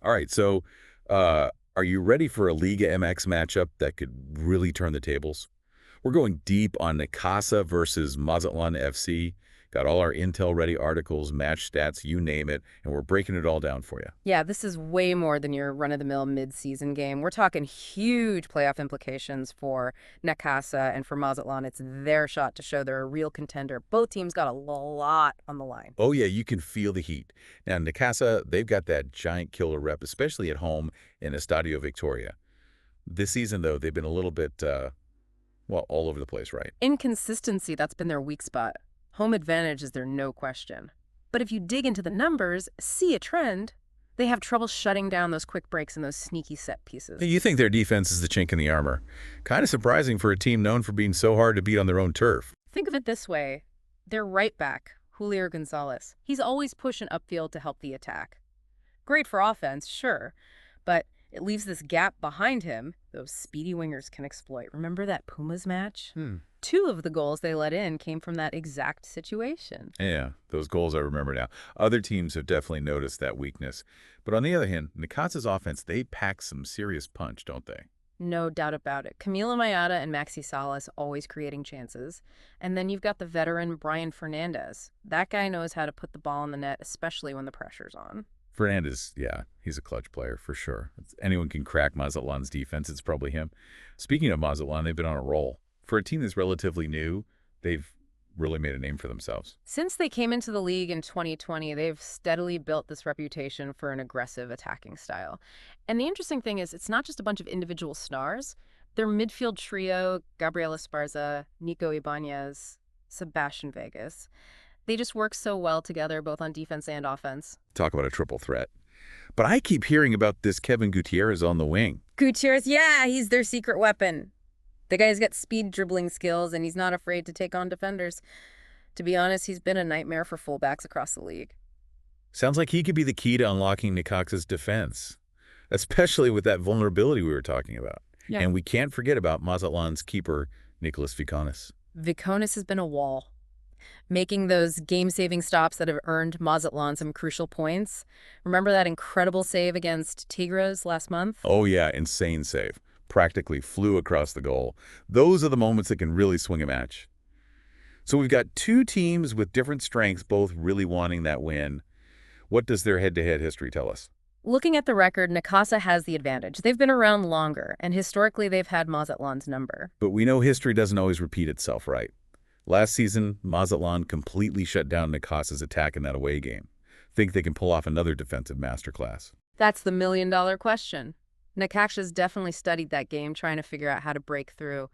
All right, so are you ready for a Liga MX matchup that could really turn the tables? We're going deep on Necaxa versus Mazatlán FC. Got all our intel-ready articles, match stats, you name it, and we're breaking it all down for you. Yeah, this is way more than your run-of-the-mill mid-season game. We're talking huge playoff implications for Necaxa and for Mazatlán. It's their shot to show they're a real contender. Both teams got a lot on the line. Oh yeah, you can feel the heat. Now, Necaxa, they've got that giant killer rep, especially at home in Estadio Victoria. This season, though, they've been a little bit, well, all over the place, right? Inconsistency, that's been their weak spot. Home advantage is their no question. But if you dig into the numbers, see a trend, they have trouble shutting down those quick breaks and those sneaky set pieces. You think their defense is the chink in the armor. Kind of surprising for a team known for being so hard to beat on their own turf. Think of it this way. Their right back, Julio Gonzalez, he's always pushing upfield to help the attack. Great for offense, sure, but it leaves this gap behind him those speedy wingers can exploit. Remember that Pumas match? Two of the goals they let in came from that exact situation. Yeah, those goals I remember now. Other teams have definitely noticed that weakness. But on the other hand, Necaxa's offense, they pack some serious punch, don't they? No doubt about it. Camilo Mayada and Maxi Salas always creating chances. And then you've got the veteran Brian Fernandez. That guy knows how to put the ball in the net, especially when the pressure's on. Fernandez, yeah, he's a clutch player for sure. If anyone can crack Mazatlan's defense, it's probably him. Speaking of Mazatlan, they've been on a roll. For a team that's relatively new, they've really made a name for themselves. Since they came into the league in 2020, they've steadily built this reputation for an aggressive attacking style. And the interesting thing is, it's not just a bunch of individual stars. Their midfield trio, Gabriel Esparza, Nico Ibanez, Sebastian Vegas, they just work so well together, both on defense and offense. Talk about a triple threat. But I keep hearing about this Kevin Gutierrez on the wing. Gutierrez, yeah, he's their secret weapon. The guy's got speed dribbling skills, and he's not afraid to take on defenders. To be honest, he's been a nightmare for fullbacks across the league. Sounds like he could be the key to unlocking Necaxa's defense, especially with that vulnerability we were talking about. Yeah. And we can't forget about Mazatlan's keeper, Nicolas Viconis. Viconis has been a wall, making those game-saving stops that have earned Mazatlan some crucial points. Remember that incredible save against Tigres last month? Oh yeah, insane save. Practically flew across the goal. Those are the moments that can really swing a match. So we've got two teams with different strengths, both really wanting that win. What does their head-to-head history tell us? Looking at the record, Necaxa has the advantage. They've been around longer, and historically they've had Mazatlan's number. But we know history doesn't always repeat itself, right? Last season, Mazatlan completely shut down Necaxa's attack in that away game. Think they can pull off another defensive masterclass? That's the million-dollar question. Necaxa's definitely studied that game, trying to figure out how to break through.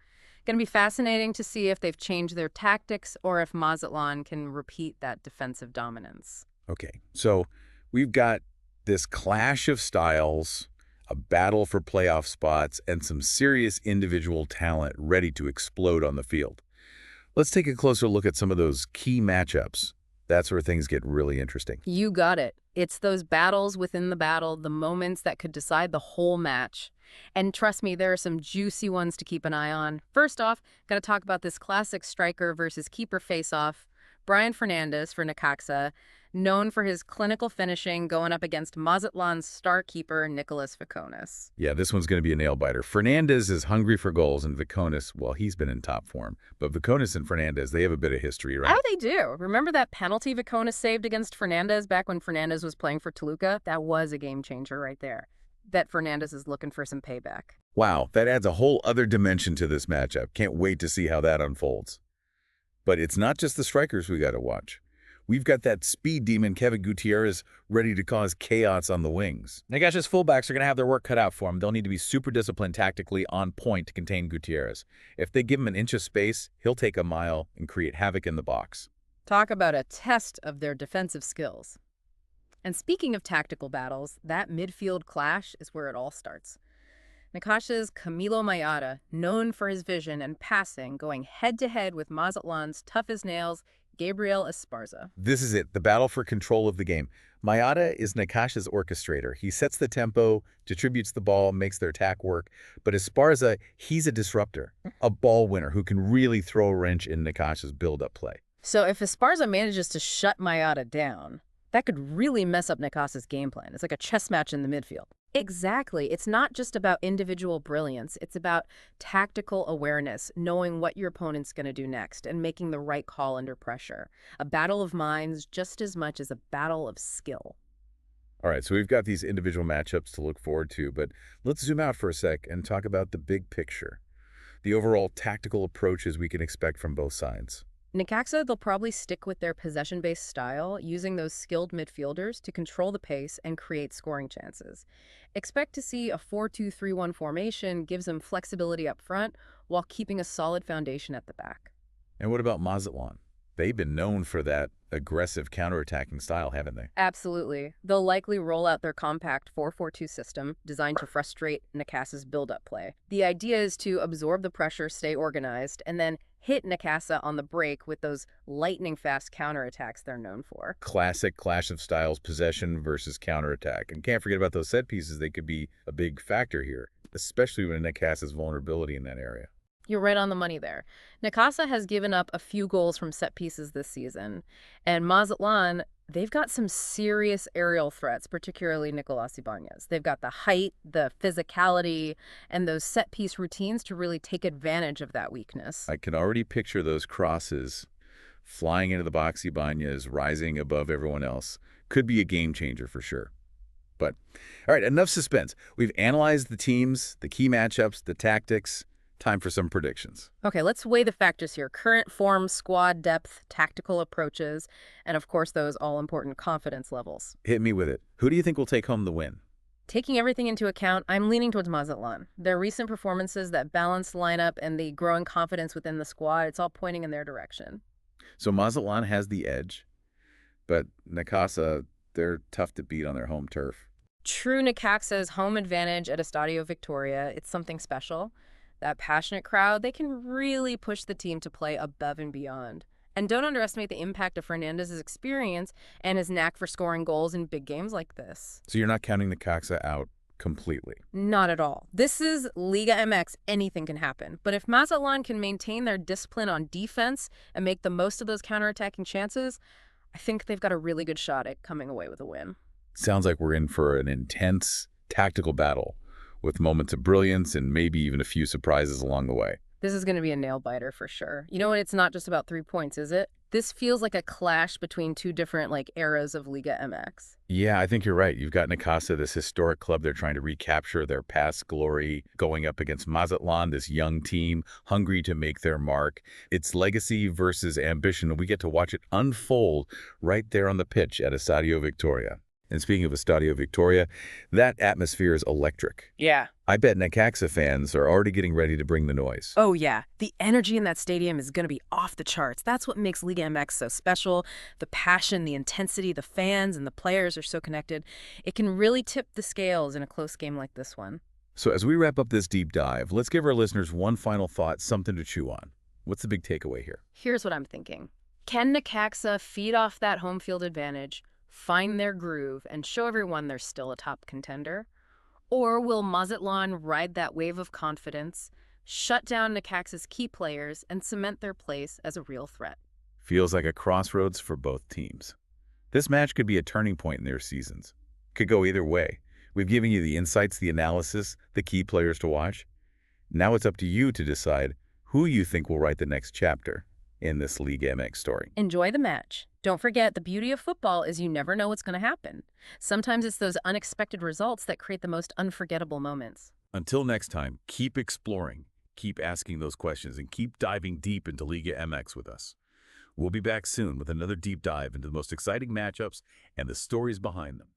Going to be fascinating to see if they've changed their tactics or if Mazatlan can repeat that defensive dominance. Okay, so we've got this clash of styles, a battle for playoff spots, and some serious individual talent ready to explode on the field. Let's take a closer look at some of those key matchups. That's where things get really interesting. You got it. It's those battles within the battle, the moments that could decide the whole match. And trust me, there are some juicy ones to keep an eye on. First off, got to talk about this classic striker versus keeper face-off. Brian Fernandez for Necaxa, known for his clinical finishing, going up against Mazatlan's star keeper, Nicolas Viconis. Yeah, this one's going to be a nail-biter. Fernandez is hungry for goals, and Viconis, well, he's been in top form. But Viconis and Fernandez, they have a bit of history, right? How they do. Remember that penalty Viconis saved against Fernandez back when Fernandez was playing for Toluca? That was a game changer right there. Bet Fernandez is looking for some payback. Wow, that adds a whole other dimension to this matchup. Can't wait to see how that unfolds. But it's not just the strikers we got to watch. We've got that speed demon Kevin Gutierrez ready to cause chaos on the wings. Necaxa's fullbacks are going to have their work cut out for them. They'll need to be super disciplined tactically on point to contain Gutierrez. If they give him an inch of space, he'll take a mile and create havoc in the box. Talk about a test of their defensive skills. And speaking of tactical battles, that midfield clash is where it all starts. Necaxa's Camilo Mayada, known for his vision and passing, going head-to-head with Mazatlan's tough-as-nails, Gabriel Esparza. This is it, the battle for control of the game. Mayada is Necaxa's orchestrator. He sets the tempo, distributes the ball, makes their attack work. But Esparza, he's a disruptor, a ball winner who can really throw a wrench in Necaxa's build-up play. So if Esparza manages to shut Mayada down, That could really mess up Necasa's game plan. It's like a chess match in the midfield. Exactly. It's not just about individual brilliance. It's about tactical awareness, knowing what your opponent's going to do next, and making the right call under pressure. A battle of minds just as much as a battle of skill. All right, so we've got these individual matchups to look forward to, but let's zoom out for a sec and talk about the big picture, the overall tactical approaches we can expect from both sides. Necaxa, they'll probably stick with their possession-based style, using those skilled midfielders to control the pace and create scoring chances. Expect to see a 4-2-3-1 formation gives them flexibility up front while keeping a solid foundation at the back. And what about Mazatlán? They've been known for that aggressive counterattacking style, haven't they? Absolutely. They'll likely roll out their compact 4-4-2 system designed to frustrate Necaxa's build-up play. The idea is to absorb the pressure, stay organized, and then hit Necaxa on the break with those lightning-fast counterattacks they're known for. Classic clash of styles, possession versus counterattack. And can't forget about those set pieces. They could be a big factor here, especially when Necaxa's vulnerability in that area. You're right on the money there. Necaxa has given up a few goals from set pieces this season. And Mazatlán, they've got some serious aerial threats, particularly Nicolas Ibanez. They've got the height, the physicality, and those set piece routines to really take advantage of that weakness. I can already picture those crosses flying into the box. Ibanez rising above everyone else. Could be a game changer for sure. But, all right, enough suspense. We've analyzed the teams, the key matchups, the tactics. Time for some predictions. Okay, let's weigh the factors here. Current form, squad depth, tactical approaches, and of course those all-important confidence levels. Hit me with it. Who do you think will take home the win? Taking everything into account, I'm leaning towards Mazatlán. Their recent performances, that balanced lineup, and the growing confidence within the squad, it's all pointing in their direction. So Mazatlán has the edge, but Necaxa, they're tough to beat on their home turf. True. Necaxa's home advantage at Estadio Victoria, it's something special. That passionate crowd, they can really push the team to play above and beyond. And don't underestimate the impact of Fernandez's experience and his knack for scoring goals in big games like this. So you're not counting Necaxa out completely? Not at all. This is Liga MX. Anything can happen. But if Mazatlán can maintain their discipline on defense and make the most of those counterattacking chances, I think they've got a really good shot at coming away with a win. Sounds like we're in for an intense tactical battle, with moments of brilliance and maybe even a few surprises along the way. This is going to be a nail-biter for sure. You know what? It's not just about 3 points, is it? This feels like a clash between two different, eras of Liga MX. Yeah, I think you're right. You've got Necaxa, this historic club. They're trying to recapture their past glory, going up against Mazatlán, this young team, hungry to make their mark. It's legacy versus ambition, and we get to watch it unfold right there on the pitch at Estadio Victoria. And speaking of Estadio Victoria, that atmosphere is electric. Yeah. I bet Necaxa fans are already getting ready to bring the noise. Oh, yeah. The energy in that stadium is going to be off the charts. That's what makes Liga MX so special. The passion, the intensity, the fans, and the players are so connected. It can really tip the scales in a close game like this one. So as we wrap up this deep dive, let's give our listeners one final thought, something to chew on. What's the big takeaway here? Here's what I'm thinking. Can Necaxa feed off that home field advantage, find their groove, and show everyone they're still a top contender? Or will Mazatlán ride that wave of confidence, shut down Necaxa's key players, and cement their place as a real threat? Feels like a crossroads for both teams. This match could be a turning point in their seasons. Could go either way. We've given you the insights, the analysis, the key players to watch. Now it's up to you to decide who you think will write the next chapter in this Liga MX story. Enjoy the match. Don't forget, the beauty of football is you never know what's going to happen. Sometimes it's those unexpected results that create the most unforgettable moments. Until next time, keep exploring, keep asking those questions, and keep diving deep into Liga MX with us. We'll be back soon with another deep dive into the most exciting matchups and the stories behind them.